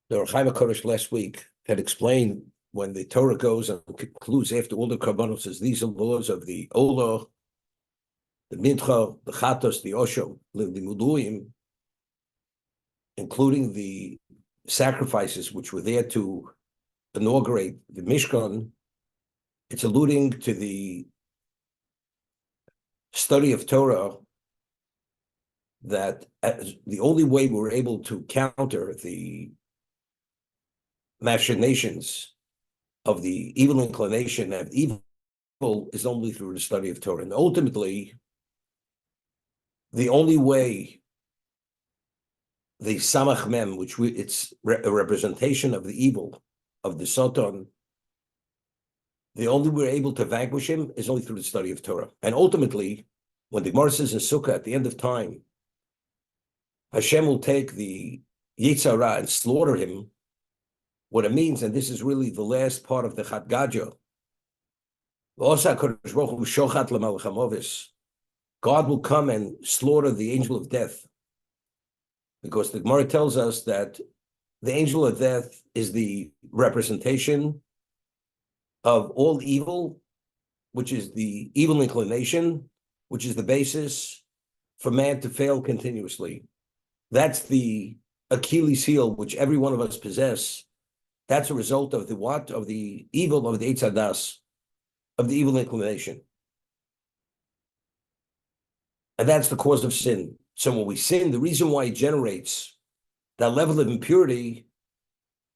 The Chaim HaKadosh last week had explained when the Torah goes and concludes after all the Karbanos, says these are laws of the Ola, the Mincha, the Chatos, the Oshom, the Muduim, including the sacrifices which were there to inaugurate the Mishkan. It's alluding to the study of Torah that the only way we're able to counter the machinations of the evil inclination and evil is only through the study of Torah. And ultimately, the only way the Samach Mem, it's a representation of the evil of the Satan, the only way we're able to vanquish him is only through the study of Torah. And ultimately, when the Gemara says in Sukkah at the end of time, Hashem will take the Yetzer Hara and slaughter him. What it means, and this is really the last part of the Chat Gadya, God will come and slaughter the angel of death. Because the Gemara tells us that the angel of death is the representation of all evil, which is the evil inclination, which is the basis for man to fail continuously. That's the Achilles heel which every one of us possess. That's a result of the what? Of the evil of the Eitz Hadas, of the evil inclination. And that's the cause of sin. So when we sin, the reason why it generates that level of impurity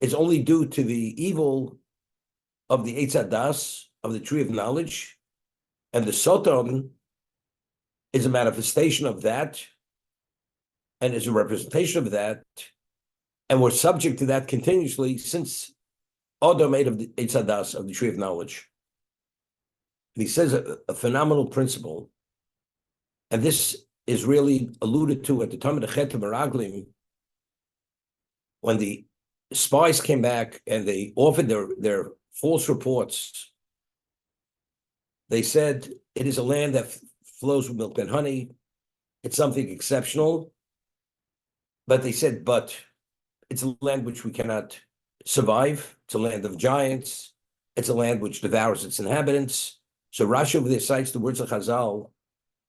is only due to the evil of the Eitz Hadas, of the tree of knowledge, and the Satan is a manifestation of that, and is a representation of that, and we're subject to that continuously since Adam made of the Eitz Hadas, of the tree of knowledge. And he says a phenomenal principle, and this is really alluded to at the time of the Chet Meraglim, when the spies came back and they offered their false reports. They said it is a land that flows with milk and honey. It's something exceptional. But they said, but it's a land which we cannot survive. It's a land of giants. It's a land which devours its inhabitants. So Rashi over there cites the words of Chazal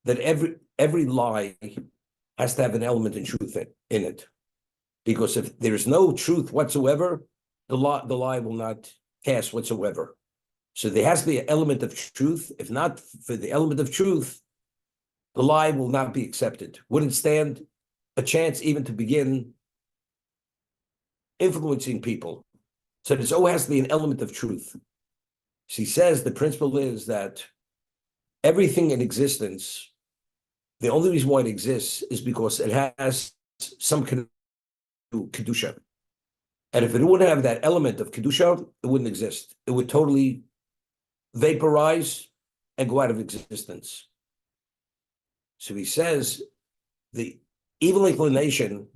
that every lie has to have an element of truth in it. Because if there is no truth whatsoever, the lie will not pass whatsoever. So there has to be an element of truth. If not for the element of truth, the lie will not be accepted. Wouldn't stand a chance even to begin influencing people. So there's always has to be an element of truth. She says the principle is that everything in existence, the only reason why it exists is because it has some kedusha. And if it wouldn't have that element of kedusha, it wouldn't exist. It would totally vaporize and go out of existence. So he says the evil inclination,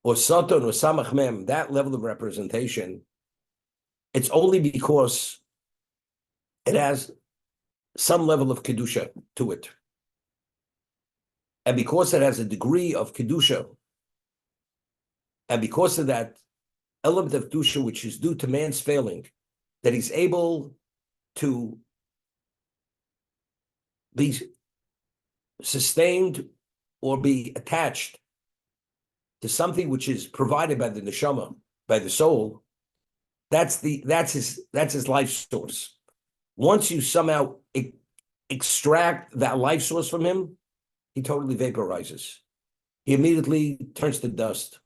or Satan or Samach Mem, that level of representation, it's only because it has some level of kedusha to it. And because it has a degree of kedusha, and because of that element of kedusha which is due to man's failing, that he's able to be sustained or be attached to something which is provided by the neshama, by the soul, that's his life source. Once you somehow extract that life source from him, he totally vaporizes. He immediately turns to dust.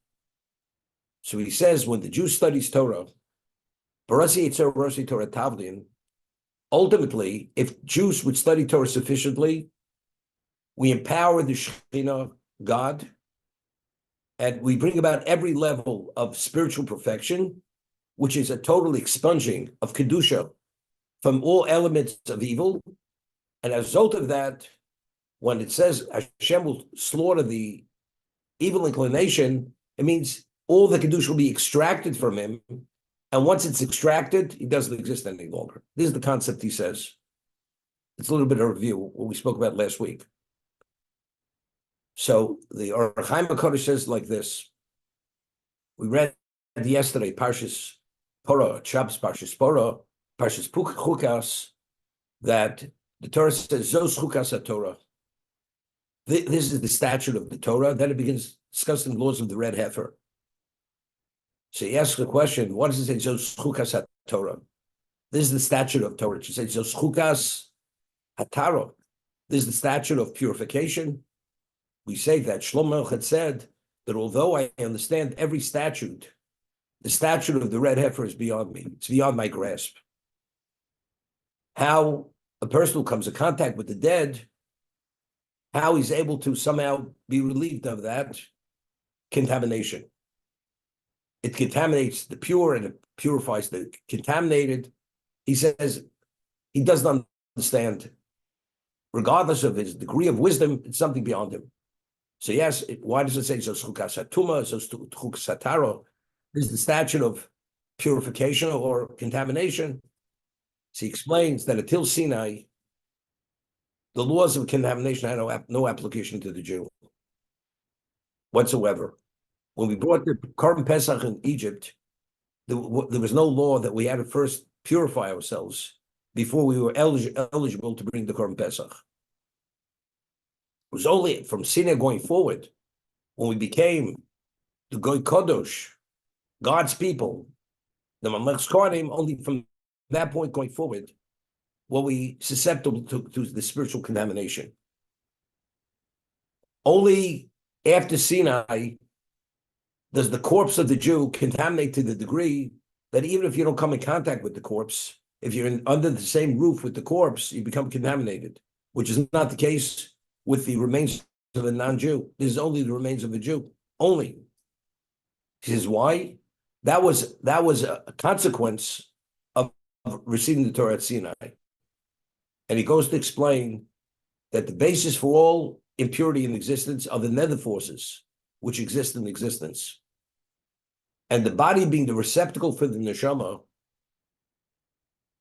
So he says, when the Jew studies Torah, Barasi Yitzhak, Barasi Torah Tavlin, ultimately, if Jews would study Torah sufficiently, we empower the Shekhinah, God, and we bring about every level of spiritual perfection, which is a total expunging of Kedusha from all elements of evil. And as a result of that, when it says Hashem will slaughter the evil inclination, it means all the Kedusha will be extracted from him. And once it's extracted, he doesn't exist any longer. This is the concept he says. It's a little bit of a review, what we spoke about last week. So the Chaim HaKadosh says like this. We read yesterday, Parshas Torah, Shabbos Parshas Torah, Parshas Chukas, that the Torah says, Zos Chukas Torah. This is the statute of the Torah. Then it begins discussing the laws of the red heifer. So he asks the question, what does it say, Zos Chukas Torah? This is the statute of Torah. It says, Zos Chukas Hatara. This is the statute of purification. We say that Shlomo had said that although I understand every statute, the statute of the red heifer is beyond me. It's beyond my grasp. How a person who comes in contact with the dead, how he's able to somehow be relieved of that contamination. It contaminates the pure and it purifies the contaminated. He says he doesn't understand. Regardless of his degree of wisdom, it's something beyond him. So yes, why does it say Zos Chukas Hatuma, Zos Chukas Hataro? This is the statute of purification or contamination. So he explains that until Sinai, the laws of contamination had no application to the Jew whatsoever. When we brought the Korban Pesach in Egypt, there was no law that we had to first purify ourselves before we were eligible to bring the Korban Pesach. It was only from Sinai going forward, when we became the Goy Kodosh, God's people, the Mamlech's Kohanim, only from that point going forward, were we susceptible to the spiritual contamination. Only after Sinai does the corpse of the Jew contaminate to the degree that even if you don't come in contact with the corpse, if you're under the same roof with the corpse, you become contaminated, which is not the case with the remains of a non-Jew. This is only the remains of a Jew, only. He says, why? That was a consequence of receiving the Torah at Sinai. And he goes to explain that the basis for all impurity in existence are the nether forces, which exist in existence. And the body being the receptacle for the neshama,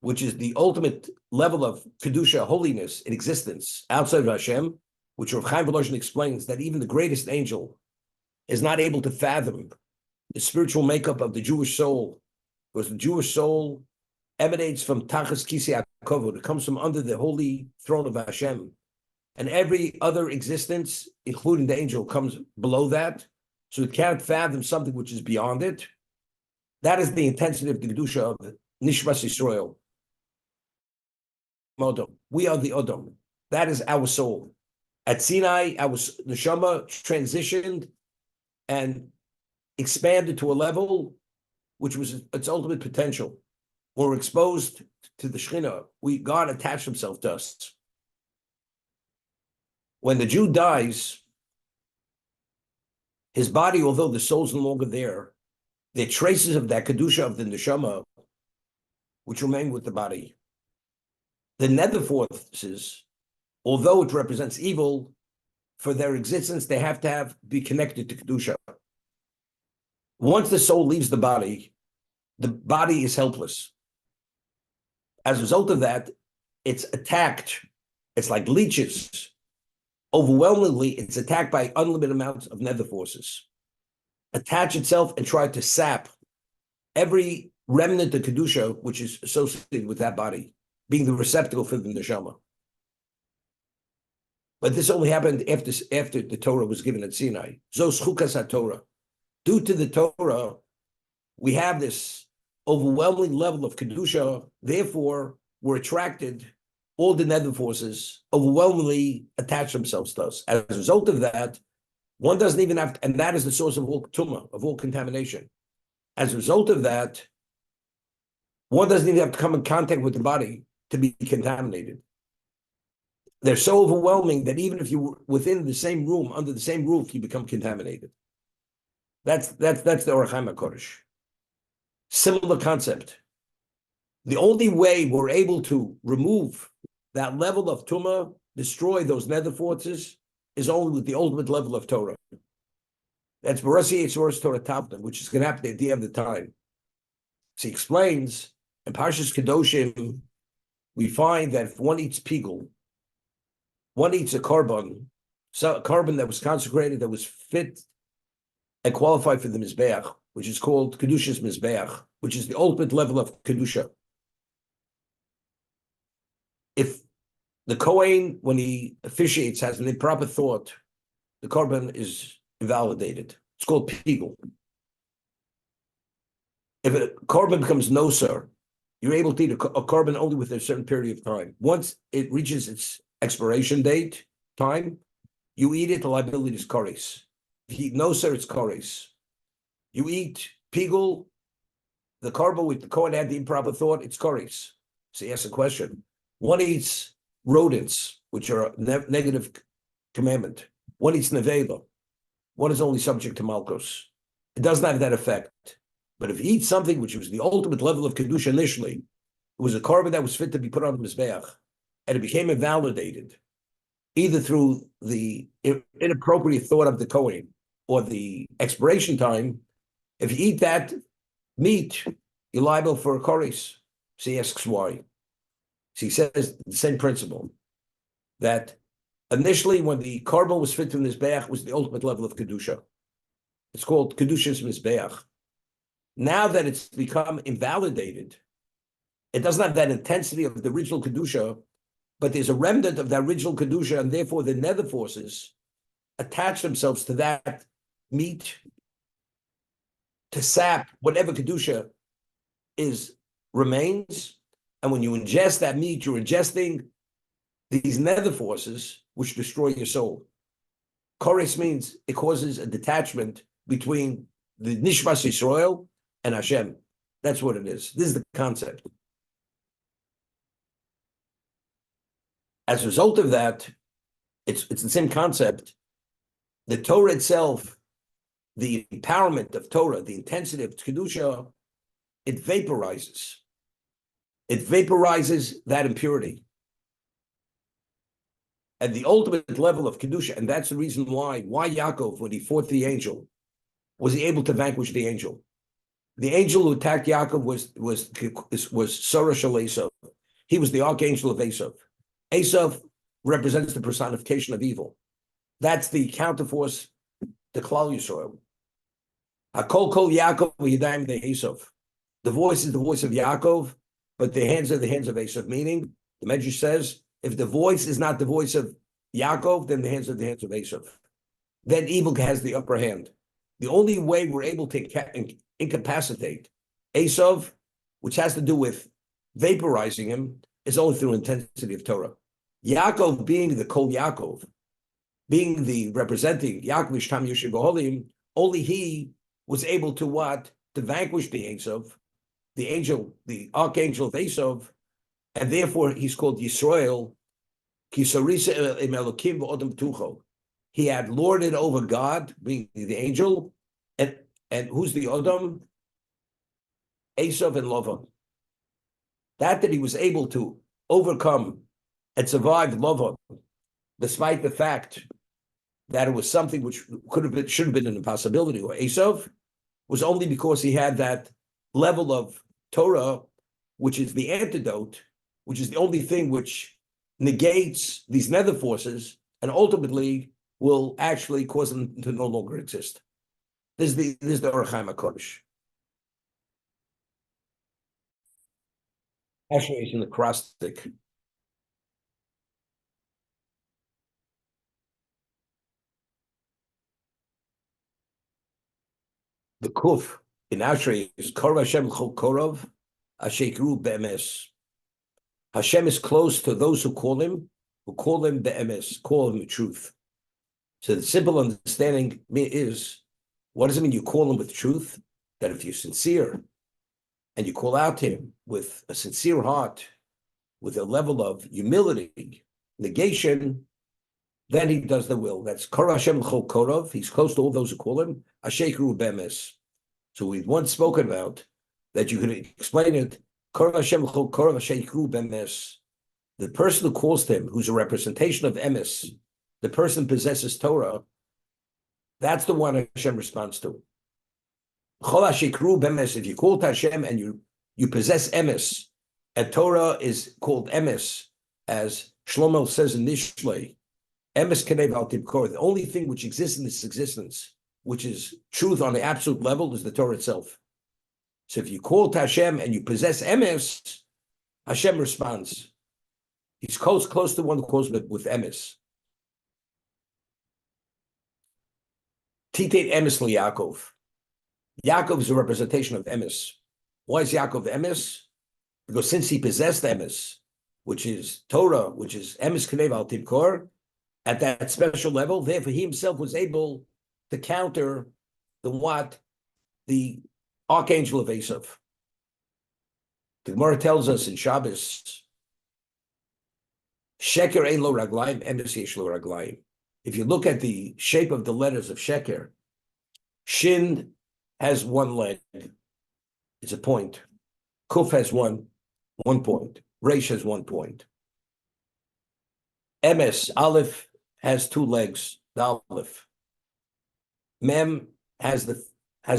which is the ultimate level of kedusha, holiness in existence outside of Hashem, which Rav Chaim Volozhin explains that even the greatest angel is not able to fathom the spiritual makeup of the Jewish soul, because the Jewish soul emanates from Tachas Kisei HaKavod. It comes from under the holy throne of Hashem. And every other existence, including the angel, comes below that. So it can't fathom something which is beyond it. That is the intensity of the Kedusha of Nishmas Yisrael. We are the Odom. That is our soul. At Sinai, our neshama transitioned and expanded to a level which was its ultimate potential. When we're exposed to the Shekhinah, God attached himself to us. When the Jew dies, his body, although the soul's no longer there, there are traces of that Kedusha of the neshama which remain with the body. The nether forces, although it represents evil, for their existence, they have to be connected to Kedusha. Once the soul leaves the body is helpless. As a result of that, it's attacked. It's like leeches. Overwhelmingly, it's attacked by unlimited amounts of nether forces. Attach itself and try to sap every remnant of Kedusha which is associated with that body, being the receptacle for the neshama. But this only happened after the Torah was given at Sinai. Zos Chukas HaTorah. Due to the Torah, we have this overwhelming level of Kedusha, therefore we're attracted, all the nether forces overwhelmingly attach themselves to us. As a result of that, one doesn't even have to, and that is the source of all tumah, of all contamination. As a result of that, one doesn't even have to come in contact with the body to be contaminated. They're so overwhelming that even if you're within the same room, under the same roof, you become contaminated. That's the Orach Chaim HaKodesh. Similar concept. The only way we're able to remove that level of tumah, destroy those nether forces, is only with the ultimate level of Torah. That's Barasi Yitzhor's Torah Tavna, which is going to happen at the end of the time. So he explains, in Parshas Kedoshim, we find that if one eats pigul, one eats a carbon that was consecrated, that was fit and qualified for the Mizbeach, which is called Kedushas Mizbeach, which is the ultimate level of Kedusha. If the Kohen, when he officiates, has an improper thought, the korban is invalidated. It's called pigul. If a korban becomes noser, you're able to eat a korban only within a certain period of time. Once it reaches its expiration date time, you eat it, the liability is koris. If you eat noser, it's koris. You eat pigul, the korban with the Kohen had the improper thought, it's koris. So he asks a question. One eats rodents, which are a negative commandment. One eats nevela. One is only subject to malchus. It doesn't have that effect. But if he eats something which was the ultimate level of kedusha initially, it was a korban that was fit to be put on the mizbeach, and it became invalidated, either through the inappropriate thought of the Kohen or the expiration time. If you eat that meat, you're liable for a koris. So he asks why. So he says the same principle, that initially when the korban was fit to the mizbeach was the ultimate level of kedusha. It's called kedushas mizbeach. Now that it's become invalidated, it doesn't have that intensity of the original kedusha, but there's a remnant of that original kedusha, and therefore the nether forces attach themselves to that meat to sap whatever kedusha remains. And when you ingest that meat, you're ingesting these nether forces which destroy your soul. Koris means it causes a detachment between the Nishmas Yisrael and Hashem. That's what it is. This is the concept. As a result of that, it's the same concept. The Torah itself, the empowerment of Torah, the intensity of Kedusha, it vaporizes. It vaporizes that impurity. And the ultimate level of Kedusha, and that's the reason why Yaakov, when he fought the angel, was he able to vanquish the angel? The angel who attacked Yaakov was Sarah Shel Esav. He was the archangel of Esav. Esav represents the personification of evil. That's the counterforce to Klal Yisrael. Hakol kol Yaakov v'yadayim de Esav. The voice is the voice of Yaakov, but the hands are the hands of Esav. Meaning, the Medrash says, if the voice is not the voice of Yaakov, then the hands are the hands of Esav. Then evil has the upper hand. The only way we're able to incapacitate Esav, which has to do with vaporizing him, is only through intensity of Torah. Yaakov being the Kol Yaakov, being the representing Yaakov Ishtam Yoshev Oholim, only he was able to what? To vanquish the Esav, the angel, the archangel of Esav, and therefore he's called Yisrael. He had lorded over God, being the angel, and who's the Odom? Esav and Lavan. That he was able to overcome and survive Lavan, despite the fact that it was something which should have been an impossibility, or Esav, was only because he had that level of Torah, which is the antidote, which is the only thing which negates these nether forces and ultimately will actually cause them to no longer exist. This is the Orach Chaim HaKodesh. Actually, it's in the acrostic. The Kuf in Ashrei is Kor Hashem Chol Korov Ashekru Be'emes. Hashem is close to those who call him Be'emes, call him the truth. So the simple understanding is, what does it mean you call him with truth? That if you're sincere and you call out to him with a sincere heart, with a level of humility, negation, then he does the will. That's Kor Hashem Chol Korov. He's close to all those who call him Ashekru Be'emes. So we've once spoken about that you could explain it. Kor Hashem Chol Korov Ashekru Be'emes. The person who calls to him, who's a representation of Emes, the person possesses Torah, that's the one Hashem responds to. Chol Ashekru Be'emes. If you call to Hashem and you possess Emes, and Torah is called Emes, as Shlomo says in Nishlei, Emes Kenev Al Tibkor, the only thing which exists in this existence, which is truth on the absolute level, is the Torah itself. So if you call to Hashem and you possess emes, Hashem responds. He's close to one who calls with emes. Titet emes liYaakov. Yaakov is a representation of emes. Why is Yaakov emes? Because since he possessed emes, which is Torah, which is emes k'nev al timkor, at that special level, therefore he himself was able to counter the archangel of Esav. The Gemara tells us in Shabbos, Sheker ein lo raglayim, emes yesh lo raglayim. If you look at the shape of the letters of Sheker, Shin has one leg, it's a point. Kuf has one point. Reish has 1 point. Emes, Aleph, has 2 legs, the Aleph. Mem has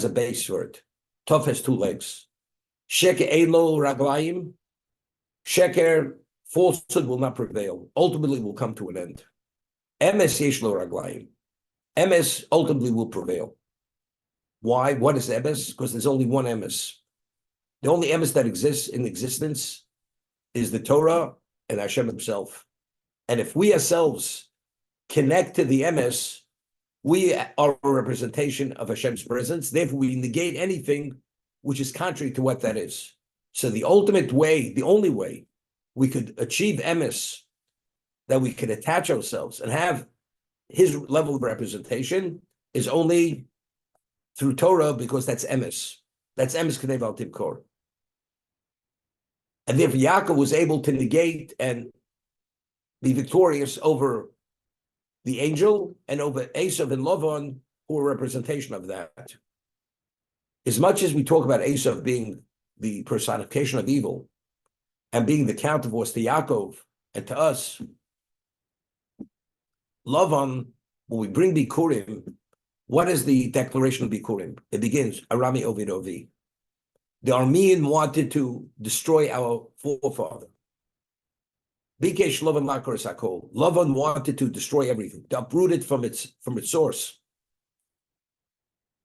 a base for it. Tov has 2 legs. Sheker Elo Raglayim. Sheker, falsehood will not prevail. Ultimately will come to an end. Emes Yesh Lo Raglayim. Emes ultimately will prevail. Why? What is Emes? Because there's only one Emes. The only Emes that exists in existence is the Torah and Hashem himself. And if we ourselves connect to the Emes, we are a representation of Hashem's presence. Therefore, we negate anything which is contrary to what that is. So the ultimate way, the only way we could achieve Emes, that we could attach ourselves and have his level of representation, is only through Torah, because that's Emes. That's Emes K'nev al Timkor. And therefore Yaakov was able to negate and be victorious over the angel and over Esav and Lavan, who are a representation of that. As much as we talk about Esav being the personification of evil and being the counterforce to Yaakov and to us, Lavan, when we bring Bikurim, what is the declaration of Bikurim? It begins, Arami Ovid Ovi. The Aramean wanted to destroy our forefather. Bikesh Lavan Makar Sakol. Lavan wanted to destroy everything, to uproot it from its source.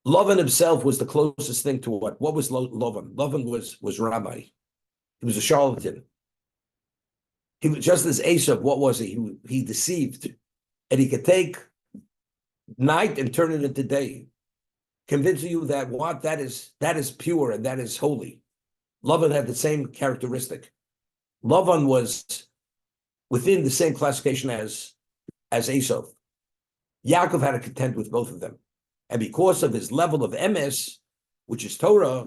Lavan himself was the closest thing to what? What was Lavan? Lavan was rabbi. He was a charlatan. He was just as Esav. What was he? He deceived, and he could take night and turn it into day, convincing you that that is pure and that is holy. Lavan had the same characteristic. Lavan was within the same classification as Esav. Yaakov had to contend with both of them. And because of his level of emes, which is Torah,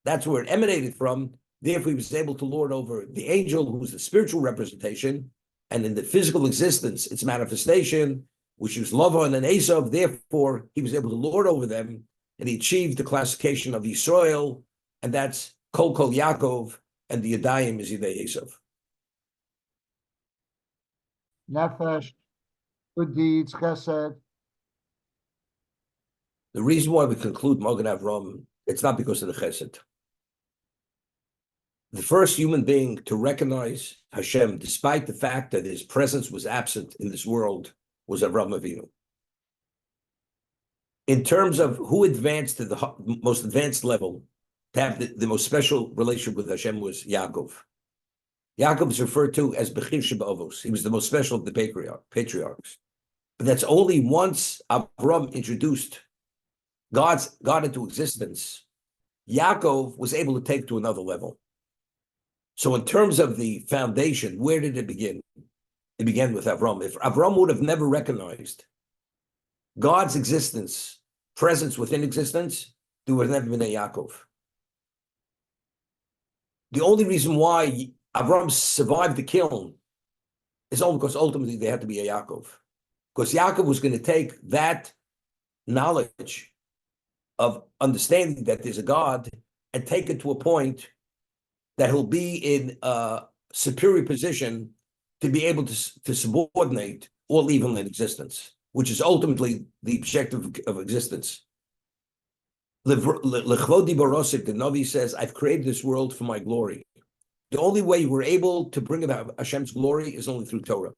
that's where it emanated from. Therefore, he was able to lord over the angel, who's the spiritual representation, and in the physical existence, its manifestation, which was Lavan and Esav. Therefore, he was able to lord over them, and he achieved the classification of Yisrael, and that's Kol Yaakov, and the Yadayim is Yidei Esav. Nefesh, good deeds, chesed. The reason why we conclude Magen Avram, it's not because of the chesed. The first human being to recognize Hashem, despite the fact that his presence was absent in this world, was Avraham Avinu. In terms of who advanced to the most advanced level, to have the most special relationship with Hashem, was Yaakov. Yaakov is referred to as Bechir Sheba'avos. He was the most special of the patriarchs. But that's only once Avraham introduced God into existence, Yaakov was able to take to another level. So in terms of the foundation, where did it begin? It began with Avraham. If Avraham would have never recognized God's existence, presence within existence, there would have never been a Yaakov. The only reason why Avraham survived the kiln is only because ultimately there had to be a Yaakov. Because Yaakov was going to take that knowledge of understanding that there's a God and take it to a point that he'll be in a superior position to be able to subordinate all evil in existence, which is ultimately the objective of existence. L'chvodi barosik, the Navi says, I've created this world for my glory. The only way we're able to bring about Hashem's glory is only through Torah.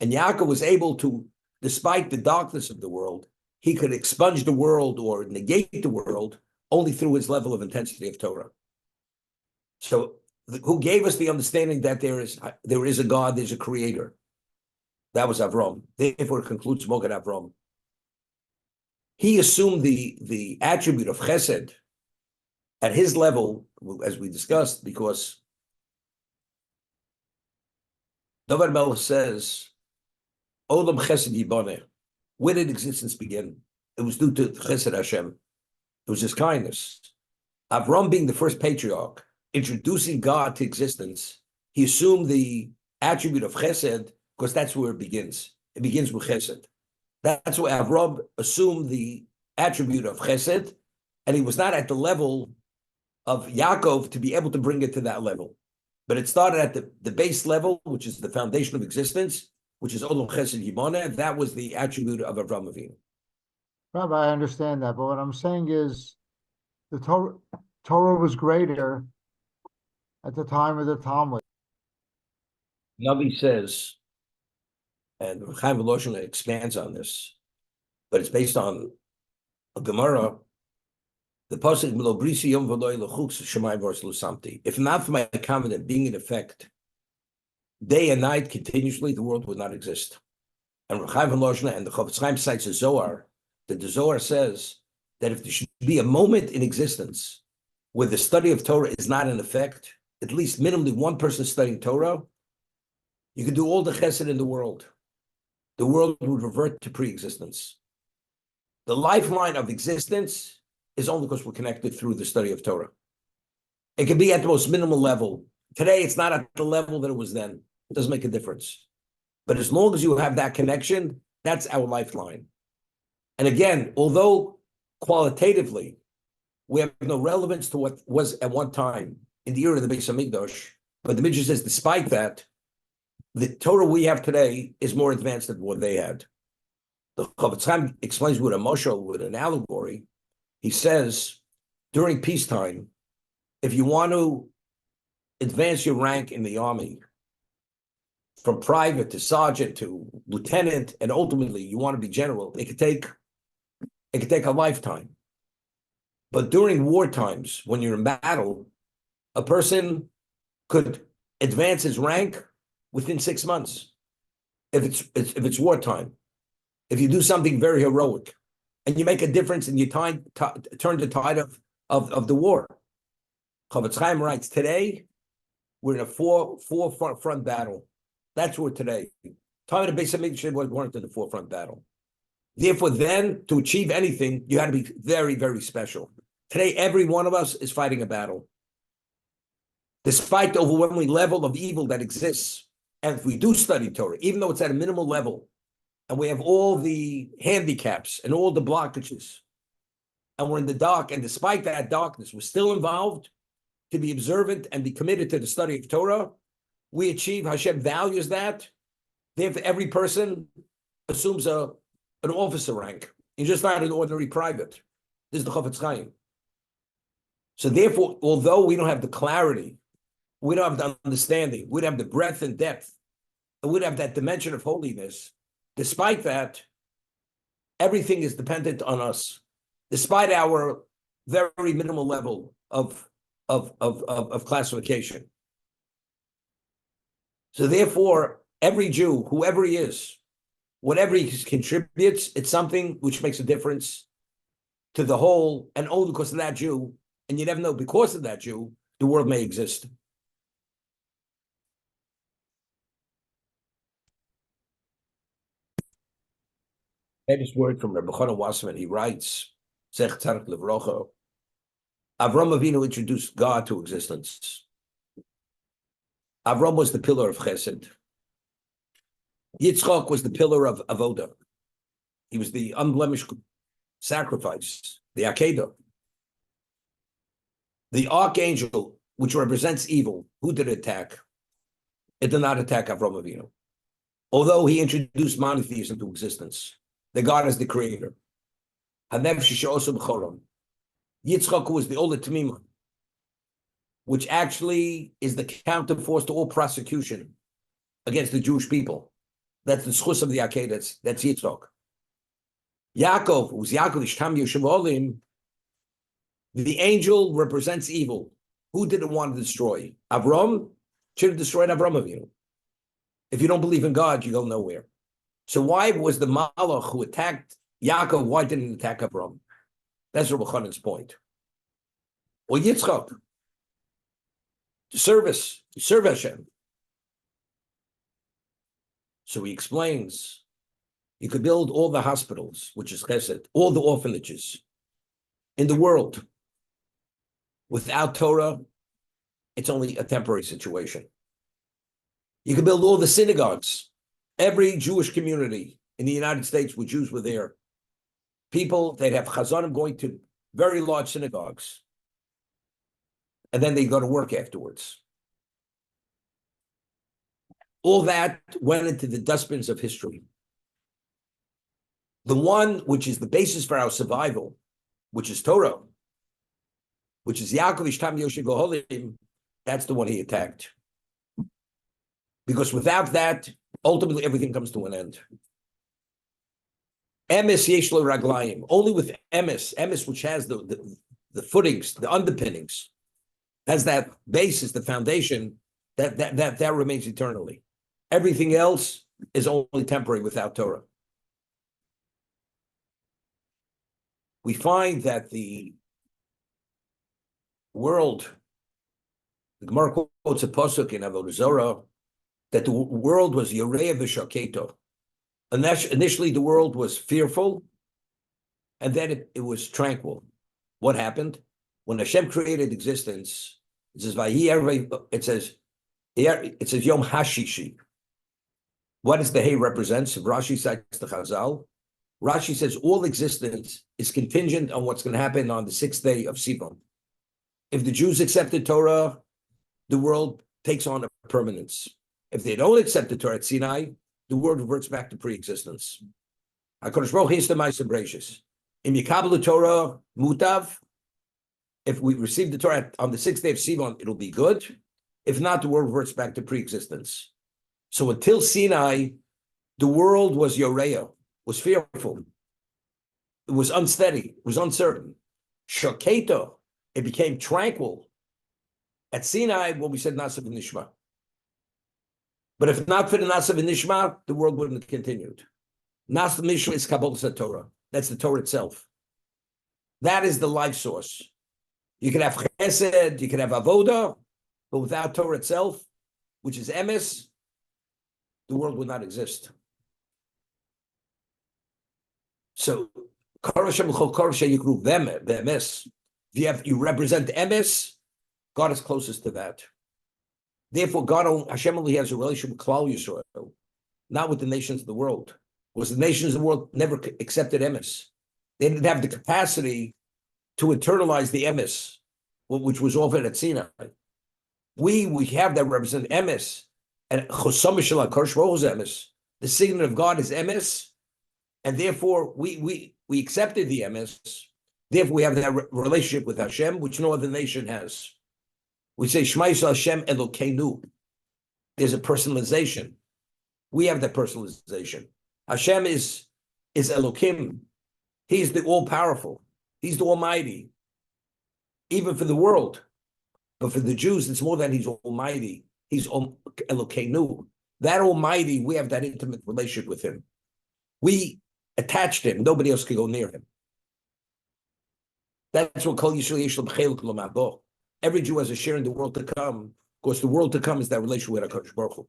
And Yaakov was able to, despite the darkness of the world, he could expunge the world or negate the world only through his level of intensity of Torah. So who gave us the understanding that there is a God, there's a creator? That was Avram. Therefore, it concludes Mogen Avram. He assumed the attribute of chesed at his level, as we discussed, because David Melech says, Olam chesed yiboneh. Where did existence begin? It was due to chesed Hashem. It was his kindness. Avram, being the first patriarch, introducing God to existence, he assumed the attribute of chesed because that's where it begins. It begins with chesed. That's why Avram assumed the attribute of chesed, and he was not at the level of Yaakov to be able to bring it to that level. But it started at the base level, which is the foundation of existence, which is Olam Chesed Yiboneh. That was the attribute of Avram Avinu. Rabbi, I understand that, but what I'm saying is the Torah was greater at the time of the Talmud. Navi says, and Chaim Voloshin expands on this, but it's based on a Gemara. The pasuk Milo Brisi Yom V'Loi L'Chuks Shemayim V'Ors Lusamti. If not for my covenant being in effect, day and night continuously, the world would not exist. And Chaim Voloshin and the Chofetz Chaim cites a Zohar, that the Zohar says that if there should be a moment in existence where the study of Torah is not in effect, at least minimally one person studying Torah, you can do all the chesed in the world. The world would revert to pre-existence. The lifeline of existence is only because we're connected through the study of Torah. It can be at the most minimal level. Today, it's not at the level that it was then. It doesn't make a difference. But as long as you have that connection, that's our lifeline. And again, although qualitatively, we have no relevance to what was at one time in the era of the Beis Hamikdash, but the Midrash says, despite that, the Torah we have today is more advanced than what they had. The Chofetz Chaim explains with a mashal, with an allegory. He says, during peacetime, if you want to advance your rank in the army, from private to sergeant to lieutenant, and ultimately you want to be general, it could take a lifetime. But during war times, when you're in battle, a person could advance his rank within 6 months. If it's wartime, if you do something very heroic, and you make a difference and you turn the tide of the war. Chofetz Chaim writes, today, we're in a forefront battle. That's where today. Time of the Beis Hamikdash weren't in the forefront battle. Therefore, then, to achieve anything, you had to be very, very special. Today, every one of us is fighting a battle. Despite the overwhelming level of evil that exists, and if we do study Torah, even though it's at a minimal level, and we have all the handicaps and all the blockages, and we're in the dark, and despite that darkness, we're still involved to be observant and be committed to the study of Torah, we achieve, Hashem values that. Therefore, every person assumes an officer rank. He's just not an ordinary private. This is the Chofetz Chaim. So therefore, although we don't have the clarity, we don't have the understanding, we don't have the breadth and depth, and we don't have that dimension of holiness, despite that, everything is dependent on us, despite our very minimal level of classification. So therefore, every Jew, whoever he is, whatever he contributes, it's something which makes a difference to the whole, and only because of that Jew, and you never know, because of that Jew, the world may exist. Famous word from Rabbi Chana Wasserman. He writes, Zech Tzaddik Livrocha, Avram Avinu introduced God to existence. Avram was the pillar of Chesed. Yitzchak was the pillar of Avodah. He was the unblemished sacrifice, the Akedah. The archangel, which represents evil, who did it attack? It did not attack Avram Avinu, although he introduced monotheism into existence. The God is the creator. Yitzchak was the Ola Tamima, which actually is the counterforce to all prosecution against the Jewish people. That's the schus of the Akedah. That's Yitzchak. Yaakov, who's Yaakov Ishtam Yoshevolim, the angel represents evil. Who didn't want to destroy? Avram should have destroyed Avram Avinu. If you don't believe in God, you go nowhere. So why was the Malach who attacked Yaakov, why didn't he attack Avram? That's Rabbi Chanan's point. Or Yitzchak, serve Hashem. So he explains, you could build all the hospitals, which is chesed, all the orphanages in the world. Without Torah, it's only a temporary situation. You could build all the synagogues. Every Jewish community in the United States where Jews were there, people, they'd have chazanim going to very large synagogues. And then they go to work afterwards. All that went into the dustbins of history. The one which is the basis for our survival, which is Torah, which is Yaakov Ishtam Yoshe Goholim, that's the one he attacked. Because without that, ultimately everything comes to an end. Emes yesh lo raglayim. Only with emes which has the footings, the underpinnings, has that basis, the foundation, that remains eternally. Everything else is only temporary without Torah. We find that the world, the Gemara quotes a pasuk in Avodah Zarah, that the world was Yoreh v'Shaketo. Initially, the world was fearful, and then it was tranquil. What happened? When Hashem created existence, it says Yom Hashishi. What does the hay represents? Rashi cites the Chazal. Rashi says all existence is contingent on what's going to happen on the 6th day of Sivan. If the Jews accepted Torah, the world takes on a permanence. If they don't accept the Torah at Sinai, the world reverts back to pre-existence. HaKadosh Baruch Hu is the Ma'aser Bereishis. In Yikabel Torah Mutav, if we receive the Torah on the 6th day of Sivan, it'll be good. If not, the world reverts back to pre-existence. So until Sinai, the world was Yoreya, was fearful. It was unsteady, it was uncertain. Shaketo, it became tranquil. At Sinai, when we said Nasav and Nishma. But if not for the Nasav and Nishma, the world wouldn't have continued. Nasav and Nishma is Kabbalah Torah. That's the Torah itself. That is the life source. You can have Chesed, you can have Avoda, but without Torah itself, which is Emes, the world would not exist. So, you represent Emes, God is closest to that. Therefore, Hashem only has a relationship with Klal Yisrael, not with the nations of the world. Because the nations of the world never accepted Emes. They didn't have the capacity to internalize the Emes, which was offered at Sinai. We have that represent Emes, and Chosam Shel HaKadosh Baruch Hu is Emes. The signet of God is Emes, and therefore we accepted the Emes. Therefore, we have that relationship with Hashem, which no other nation has. We say Shema Yisrael Hashem Elokeinu. There's a personalization. We have that personalization. Hashem is Elokim. He's the all-powerful. He's the Almighty. Even for the world. But for the Jews, it's more than He's Almighty. He's Elokeinu. That Almighty, we have that intimate relationship with Him. We attached Him. Nobody else can go near Him. That's what Kol Yisrael Yesh Lo B'Chelek Lo Ma'bo. Every Jew has a share in the world to come. Of course, the world to come is that relationship with HaKadosh Baruch Hu.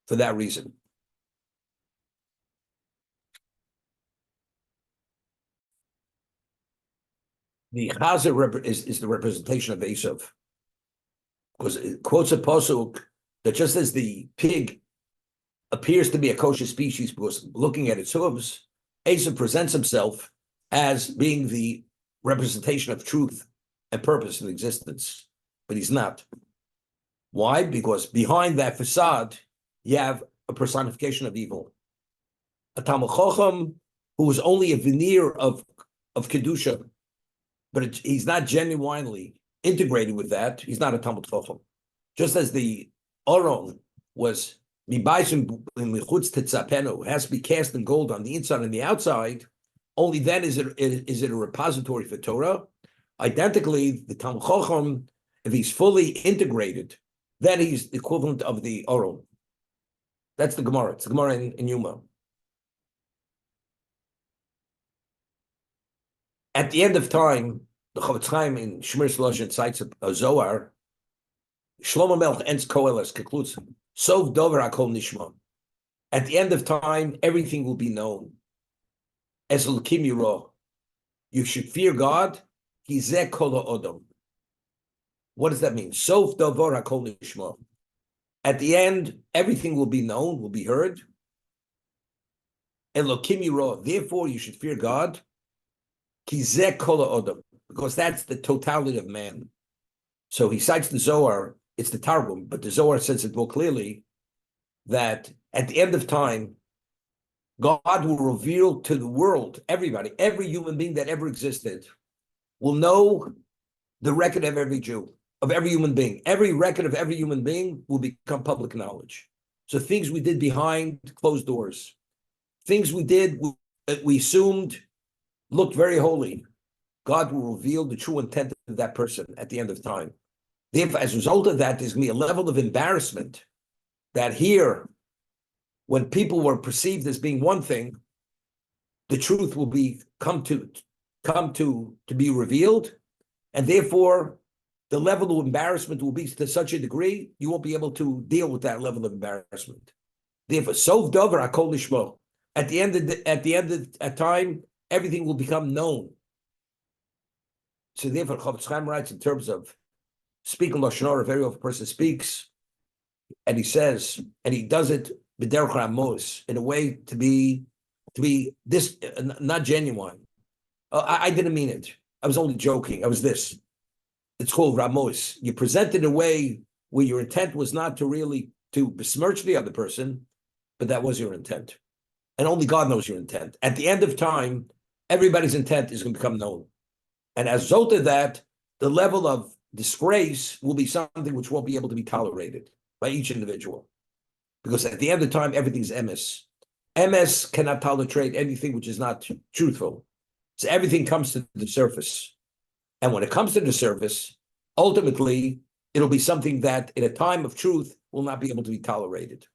For that reason. The Chazer is the representation of Esav. Because it quotes a pasuk that just as the pig appears to be a kosher species because looking at its hooves, Esav presents himself as being the representation of truth and purpose in existence, but he's not. Why? Because behind that facade, you have a personification of evil. A Talmid Chacham who is only a veneer of Kedusha, but he's not genuinely integrated with that. He's not a Talmid Chacham. Just as the Aron was Mibaisim Michutz Tetzapenu, has to be cast in gold on the inside and the outside, only then is it a repository for Torah. Identically, the Talmud Chacham, if he's fully integrated, then he's the equivalent of the Oral. That's the Gemara. It's the Gemara in Yuma. At the end of time, the Chavetz Chaim in Shmir Shlosh cites a Zohar. Shlomo Melech ends Koheles, concludes, Sov Dover Hakol Nishma. At the end of time, everything will be known. As L'kim Yiro, you should fear God. Hizeh Kol Odom. What does that mean? Sov Dover Hakol Nishma. At the end, everything will be known, will be heard. And L'kim Yiro, therefore you should fear God. Hizeh Kol Odom, because that's the totality of man. So he cites the Zohar. It's the Targum, but the Zohar says it more clearly that at the end of time, God will reveal to the world, everybody, every human being that ever existed, will know the record of every Jew, of every human being. Every record of every human being will become public knowledge. So things we did behind closed doors, things we did that we assumed looked very holy, God will reveal the true intent of that person at the end of time. Therefore, as a result of that, there's going to be a level of embarrassment that here, when people were perceived as being one thing, the truth will be come to be revealed, and therefore the level of embarrassment will be to such a degree you won't be able to deal with that level of embarrassment. Therefore, Sov Dover Hakol Nishmo. At the end of time, everything will become known. So therefore, Chavetz Chaim writes in terms of speaking Lashon Hara, if every person speaks, and he says, and he does it b'derech ramos, in a way to be this not genuine. I didn't mean it. I was only joking. I was this. It's called ramos. You present it in a way where your intent was not to really to besmirch the other person, but that was your intent, and only God knows your intent. At the end of time, everybody's intent is going to become known, and as a result of that, the level of disgrace will be something which won't be able to be tolerated by each individual. Because at the end of time, everything's emes. Emes cannot tolerate anything which is not truthful. So everything comes to the surface. And when it comes to the surface, ultimately, it'll be something that in a time of truth will not be able to be tolerated.